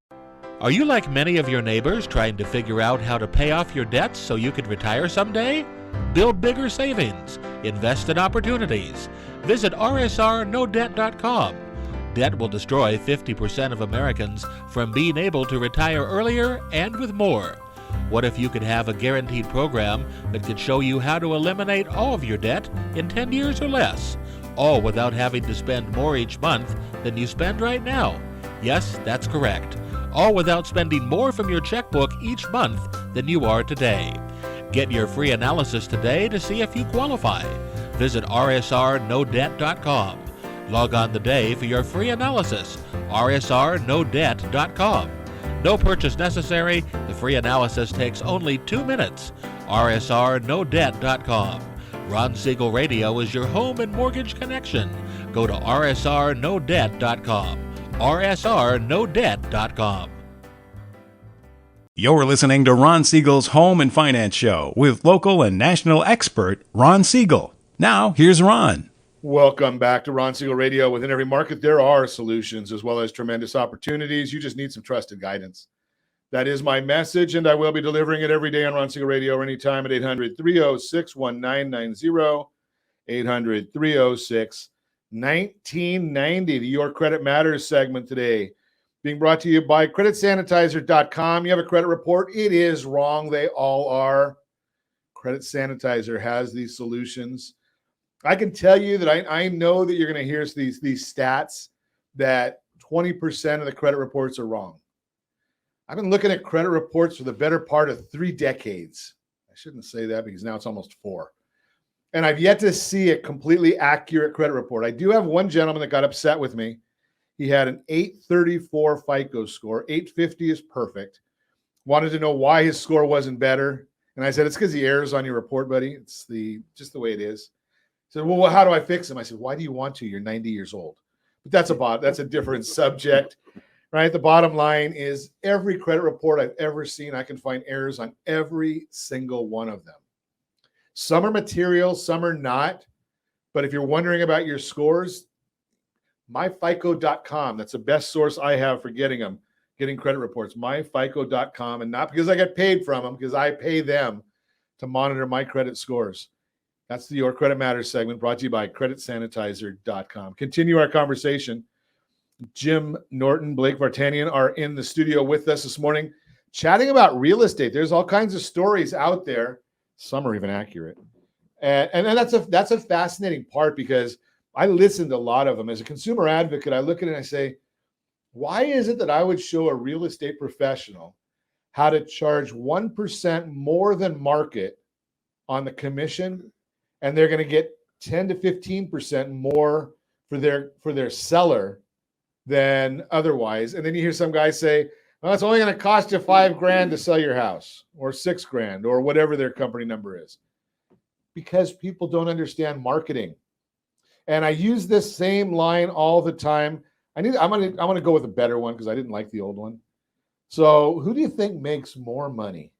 Are you like many of your neighbors trying to figure out how to pay off your debts so you could retire someday? Build bigger savings. Invest in opportunities. Visit rsrnodebt.com. Debt will destroy 50% of Americans from being able to retire earlier and with more. What if you could have a guaranteed program that could show you how to eliminate all of your debt in 10 years or less, all without having to spend more each month than you spend right now? Yes, that's correct. All without spending more from your checkbook each month than you are today. Get your free analysis today to see if you qualify. Visit rsrnodebt.com. Log on today for your free analysis, rsrnodebt.com. No purchase necessary. The free analysis takes only 2 minutes. rsrnodebt.com. Ron Siegel Radio is your home and mortgage connection. Go to rsrnodebt.com. rsrnodebt.com. You're listening to Ron Siegel's Home and Finance Show with local and national expert Ron Siegel. Now, here's Ron. Welcome back to Ron Siegel Radio. Within every market, there are solutions as well as tremendous opportunities. You just need some trusted guidance. That is my message, and I will be delivering it every day on Ron Siegel Radio or anytime at 800-306-1990, 800-306-1990. The Your Credit Matters segment today being brought to you by creditsanitizer.com. You have a credit report. It is wrong. They all are. Credit Sanitizer has these solutions. I can tell you that I know that you're going to hear these stats that 20% of the credit reports are wrong. I've been looking at credit reports for the better part of 3 decades. I shouldn't say that because now it's almost 4. And I've yet to see a completely accurate credit report. I do have one gentleman that got upset with me. He had an 834 FICO score. 850 is perfect. Wanted to know why his score wasn't better. And I said, it's because the errors on your report, buddy. It's just the way it is. He said, well, how do I fix them? I said, why do you want to? You're 90 years old. But that's a different subject, right? The bottom line is every credit report I've ever seen, I can find errors on every single one of them. Some are material, some are not. But if you're wondering about your scores, myfico.com, that's the best source I have for getting credit reports, myfico.com, and not because I get paid from them, because I pay them to monitor my credit scores. That's the Your Credit Matters segment brought to you by creditsanitizer.com. Continue our conversation. Jim Norton, Blake Vartanian are in the studio with us this morning, chatting about real estate. There's all kinds of stories out there. Some are even accurate. And that's a fascinating part because I listen to a lot of them. As a consumer advocate, I look at it and I say, why is it that I would show a real estate professional how to charge 1% more than market on the commission, and they're going to get 10 to 15% more for their seller than otherwise? And then you hear some guy say, well, it's only going to cost you $5,000 to sell your house, or $6,000, or whatever their company number is, because people don't understand marketing. And I use this same line all the time. I'm gonna go with a better one because I didn't like the old one. So who do you think makes more money?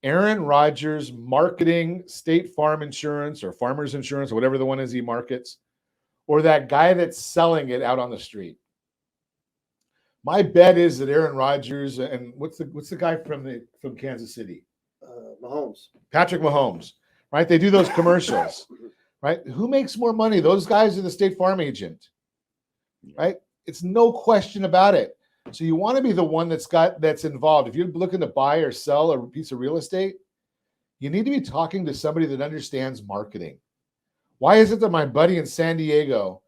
Aaron Rodgers marketing State Farm Insurance or Farmers Insurance or whatever the one is he markets, or that guy that's selling it out on the street? My bet is that Aaron Rodgers and what's the guy from Kansas City? Mahomes. Patrick Mahomes, right? They do those commercials, right? Who makes more money? Those guys are the State Farm agent, right? It's no question about it. So you want to be the one that's involved. If you're looking to buy or sell a piece of real estate, you need to be talking to somebody that understands marketing. Why is it that my buddy in San Diego,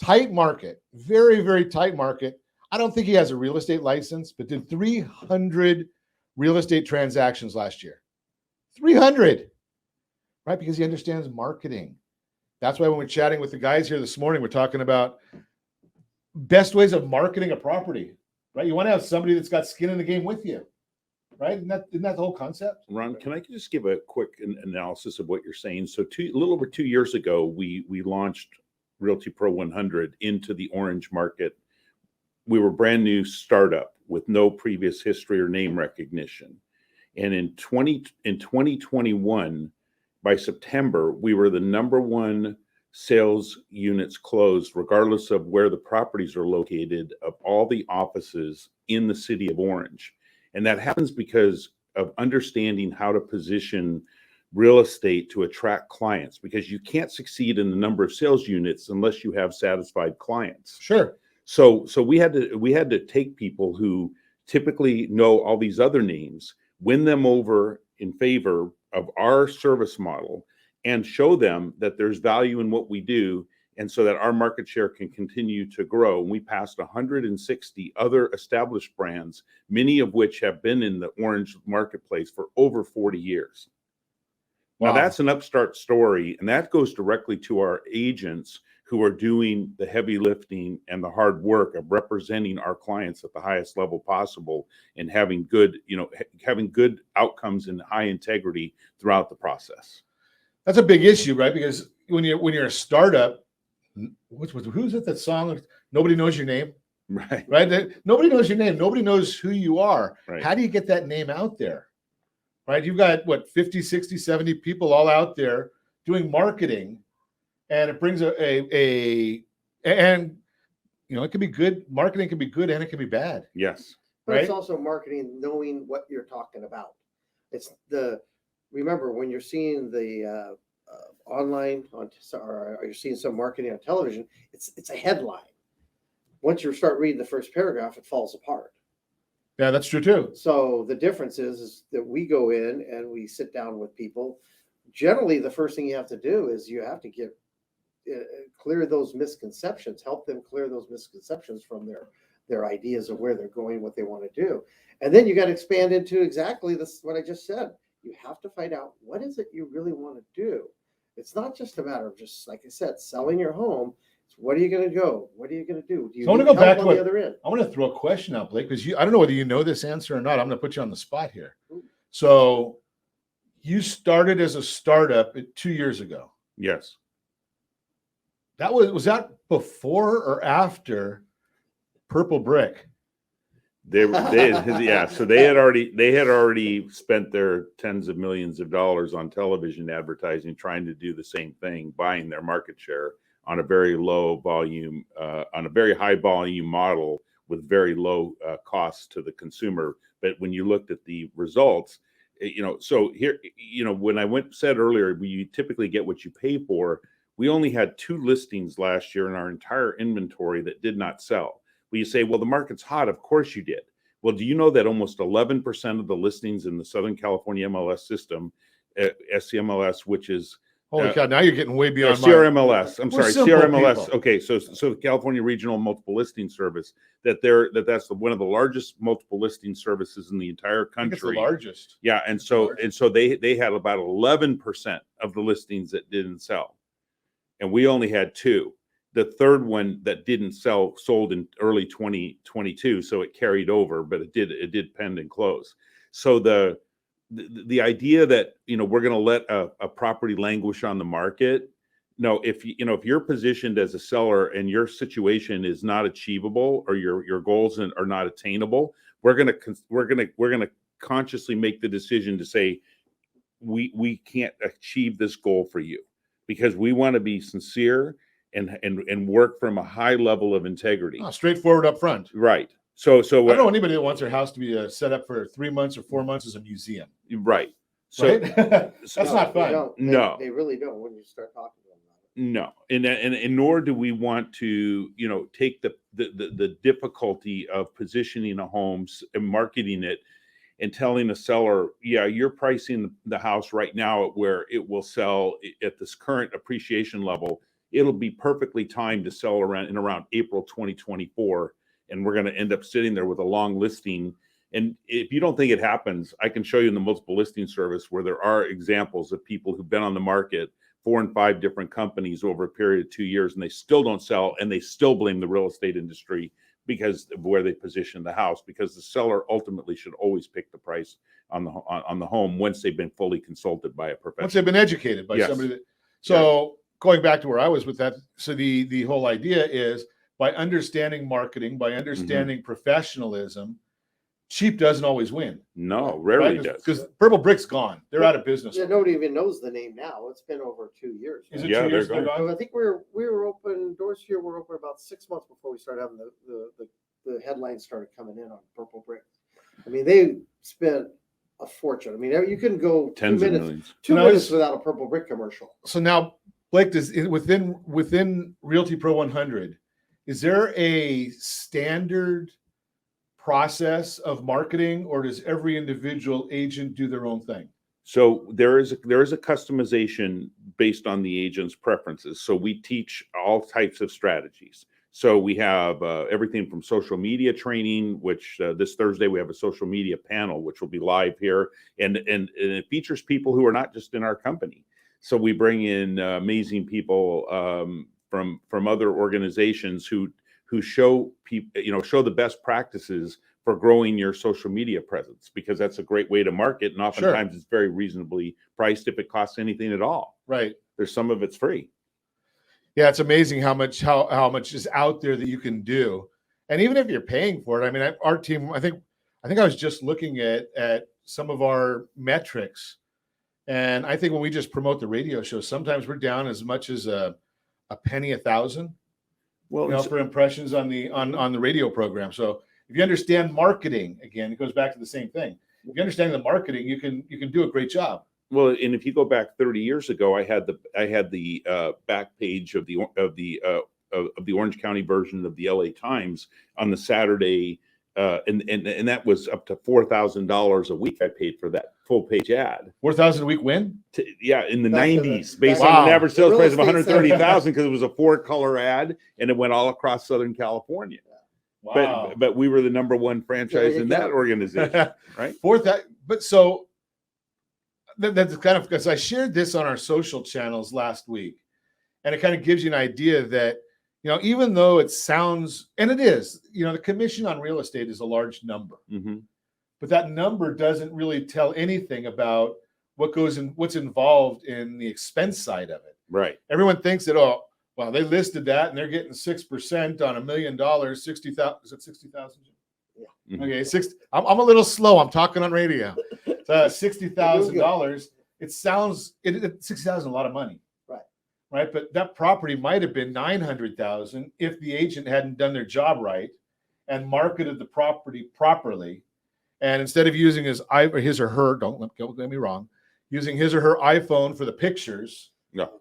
tight market, very, very tight market, I don't think he has a real estate license, but did 300 real estate transactions last year. 300, right? Because he understands marketing. That's why when we're chatting with the guys here this morning, we're talking about best ways of marketing a property, right? You want to have somebody that's got skin in the game with you, right? Isn't that the whole concept? Ron, can I just give a quick analysis of what you're saying? So a little over 2 years ago, we launched Realty Pro 100 into the orange market. We were brand new startup with no previous history or name recognition. And in 2021, by September, we were the number one sales units closed, regardless of where the properties are located, of all the offices in the city of Orange. And that happens because of understanding how to position real estate to attract clients, because you can't succeed in the number of sales units unless you have satisfied clients. Sure. So we had to take people who typically know all these other names, win them over in favor of our service model, and show them that there's value in what we do, and so that our market share can continue to grow. And we passed 160 other established brands, many of which have been in the orange marketplace for over 40 years. Wow. Now that's an upstart story, and that goes directly to our agents who are doing the heavy lifting and the hard work of representing our clients at the highest level possible and having good outcomes and high integrity throughout the process. That's a big issue, right? Because when you're a startup, who's at that song? Nobody knows your name, right? Nobody knows your name. Nobody knows who you are. Right. How do you get that name out there, right? You've got 50, 60, 70 people all out there doing marketing, and it brings and it can be good. Marketing can be good and it can be bad. Yes. But right. It's also marketing, knowing what you're talking about. Remember when you're seeing the online or you're seeing some marketing on television, it's a headline. Once you start reading the first paragraph, it falls apart. Yeah, that's true too. So the difference is that we go in and we sit down with people. Generally, the first thing you have to do is you have to clear those misconceptions, help them clear those misconceptions from their ideas of where they're going, what they want to do. And then you got to expand into exactly this, what I just said. You have to find out, what is it you really want to do? It's not just a matter of just, like I said, selling your home. It's what are you going to go? What are you going to do? Do you I want to go back to the other end? I want to throw a question out, Blake, because I don't know whether you know this answer or not. I'm going to put you on the spot here. So you started as a startup 2 years ago. Yes. That was that before or after Purple Brick? Yeah. So they had already spent their tens of millions of dollars on television advertising, trying to do the same thing, buying their market share on a very low volume, on a very high volume model with very low costs to the consumer. But when you looked at the results, so here, when I said earlier, you typically get what you pay for. We only had 2 listings last year in our entire inventory that did not sell. Well, you say, well, the market's hot. Of course you did. Well, do you know that almost 11% of the listings in the Southern California MLS system, SCMLS, which is holy cow, now you're getting way beyond CRMLS. CRMLS. People. Okay, so the California Regional Multiple Listing Service, that's one of the largest multiple listing services in the entire country. It's the largest. Yeah, and so they had about 11% of the listings that didn't sell, and we only had 2. The third one that didn't sell sold in early 2022, so it carried over, but it did pend and close. So the idea that we're going to let a property languish on the market, no. If you're positioned as a seller and your situation is not achievable or your goals are not attainable, we're going to consciously make the decision to say, we can't achieve this goal for you, because we want to be sincere and work from a high level of integrity. Straightforward up front. Right. So I don't know anybody that wants their house to be set up for 3 months or 4 months as a museum. Right. So Right? That's not fun. They really don't when you start talking to them about it. no, and nor do we want to, take the difficulty of positioning a home and marketing it and telling the seller, yeah, you're pricing the house right now at where it will sell at this current appreciation level. It'll be perfectly timed to sell around April 2024. And we're going to end up sitting there with a long listing. And if you don't think it happens, I can show you in the multiple listing service where there are examples of people who've been on the market 4 and 5 different companies over a period of 2 years, and they still don't sell, and they still blame the real estate industry because of where they position the house, because the seller ultimately should always pick the price on the home once they've been fully consulted by a professional. Once they've been educated by somebody. Going back to where I was with that, so the whole idea is by understanding marketing, by understanding professionalism, cheap doesn't always win. No, rarely does. Because Purple Brick's gone. They're out of business. Yeah, nobody even knows the name now. It's been over 2 years. Is it 2 years they're gone? I think we were open, doors here were open about 6 months before we started having the headlines started coming in on Purple Brick. I mean, they spent a fortune. I mean, you couldn't go tens of millions. 2 minutes without a Purple Brick commercial. So now, Blake, within Realty Pro 100, is there a standard process of marketing, or does every individual agent do their own thing? So there is a customization based on the agent's preferences. So we teach all types of strategies. So we have everything from social media training, which this Thursday we have a social media panel, which will be live here, and it features people who are not just in our company. So we bring in amazing people from other organizations who show people, show the best practices for growing your social media presence, because that's a great way to market. And oftentimes it's very reasonably priced if it costs anything at all. Right. There's some of it's free. Yeah, it's amazing how much is out there that you can do. And even if you're paying for it, I mean, our team, I think I was just looking at some of our metrics. And I think when we just promote the radio show, sometimes we're down as much as a penny a thousand. Well, for impressions on the radio program. So if you understand marketing, again, it goes back to the same thing. If you understand the marketing, you can do a great job. Well, and if you go back 30 years ago, I had the back page of the Orange County version of the LA Times on the Saturday, and that was up to $4,000 a week. I paid for that full page ad. $4,000 a week win? In the 90s, based on an average sales price of $130,000, because it was a 4-color ad and it went all across Southern California. Wow. But we were the number one franchise in that organization, right? So that's kind of, because I shared this on our social channels last week, and it kind of gives you an idea that, even though it sounds, and it is, the commission on real estate is a large number, but that number doesn't really tell anything about what's involved in the expense side of it. Right. Everyone thinks that, well, they listed that and they're getting 6% on $1 million, 60,000. Is it 60,000? Yeah. Okay. I'm a little slow. I'm talking on radio. $60,000. It sounds, 60,000 is a lot of money. Right. But that property might have been 900,000 if the agent hadn't done their job right and marketed the property properly. And instead of using his or her, don't get me wrong, using his or her iPhone for the pictures. No.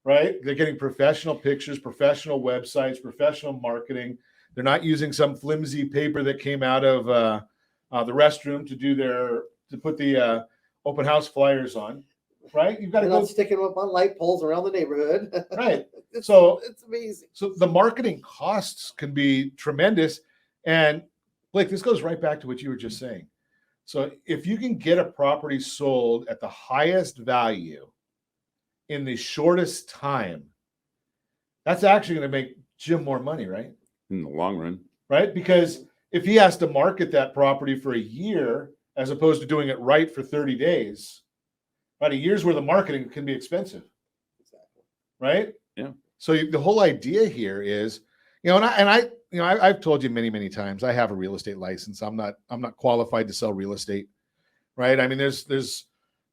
Right? They're getting professional pictures, professional websites, professional marketing. They're not using some flimsy paper that came out of the restroom to put the open house flyers on. Right? You've got to go sticking them up on light poles around the neighborhood. Right. It's amazing. So the marketing costs can be tremendous. And Blake, this goes right back to what you were just saying. So if you can get a property sold at the highest value in the shortest time, that's actually going to make Jim more money, right? In the long run. Right? Because if he has to market that property for a year, as opposed to doing it right for 30 days, right? A year's worth of marketing can be expensive. Exactly. Right? Yeah. So the whole idea here is, I've told you many, many times, I have a real estate license. I'm not qualified to sell real estate. Right? I mean, there's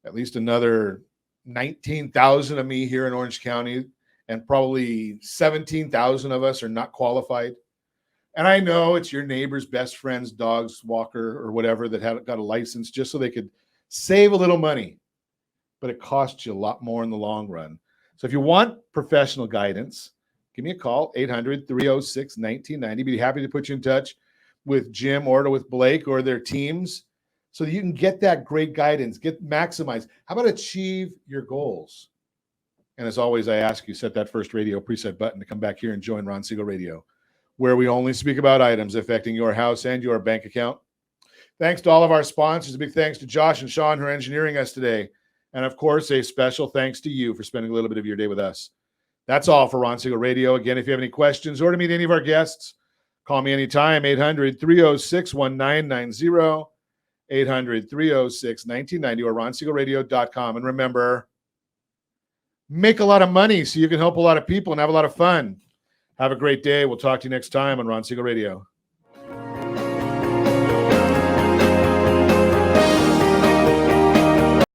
at least another 19,000 of me here in Orange County, and probably 17,000 of us are not qualified. And I know it's your neighbor's best friend's dog's walker or whatever that got a license just so they could save a little money, but it costs you a lot more in the long run. So if you want professional guidance, give me a call, 800-306-1990. Be happy to put you in touch with Jim or with Blake or their teams so that you can get that great guidance, maximize. How about achieve your goals? And as always, I ask you, set that first radio preset button to come back here and join Ron Siegel Radio, where we only speak about items affecting your house and your bank account. Thanks to all of our sponsors. A big thanks to Josh and Sean who are engineering us today. And of course, a special thanks to you for spending a little bit of your day with us. That's all for Ron Siegel Radio. Again, if you have any questions or to meet any of our guests, call me anytime, 800-306-1990, 800-306-1990, or ronsiegelradio.com. And remember, make a lot of money so you can help a lot of people and have a lot of fun. Have a great day. We'll talk to you next time on Ron Siegel Radio.